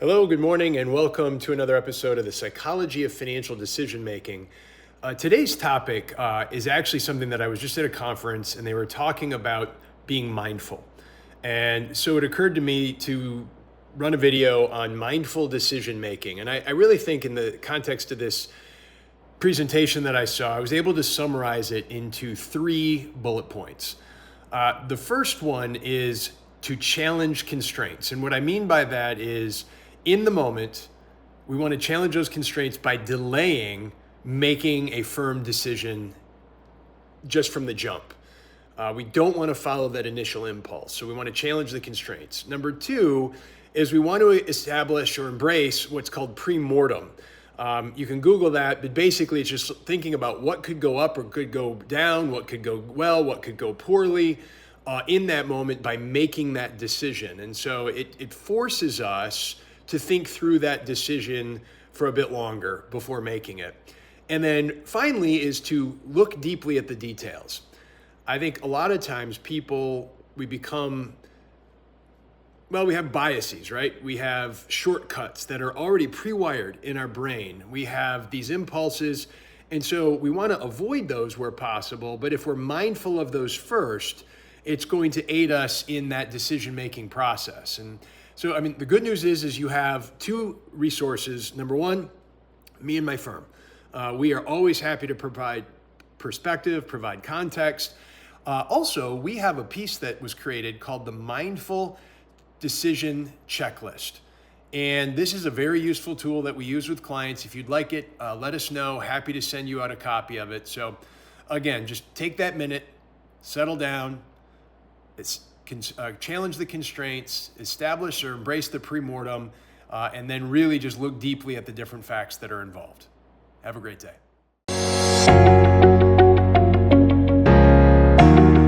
Hello, good morning, and welcome to another episode of the Psychology of Financial Decision Making. Today's topic is actually something that I was just at a conference and they were talking about being mindful. And so it occurred to me to run a video on mindful decision making. And I really think in the context of this presentation that I saw, I was able to summarize it into 3 bullet points. The first one is to challenge constraints. And what I mean by that is, in the moment, we want to challenge those constraints by delaying making a firm decision just from the jump. We don't want to follow that initial impulse, so we want to challenge the constraints. Number 2 is we want to establish or embrace what's called pre-mortem. You can Google that, but basically it's just thinking about what could go up or could go down, what could go well, what could go poorly in that moment by making that decision. And so it forces us to think through that decision for a bit longer before making it. And then finally is to look deeply at the details. I think a lot of times we have biases, right? We have shortcuts that are already pre-wired in our brain. We have these impulses, and so we want to avoid those where possible. But if we're mindful of those first, it's going to aid us in that decision-making process. And so, the good news is you have 2 resources. Number 1, me and my firm. We are always happy to provide perspective, provide context. Also, we have a piece that was created called the Mindful Decision Checklist. And this is a very useful tool that we use with clients. If you'd like it, let us know. Happy to send you out a copy of it. So again, just take that minute, settle down, challenge the constraints, establish or embrace the pre-mortem, and then really just look deeply at the different facts that are involved. Have a great day.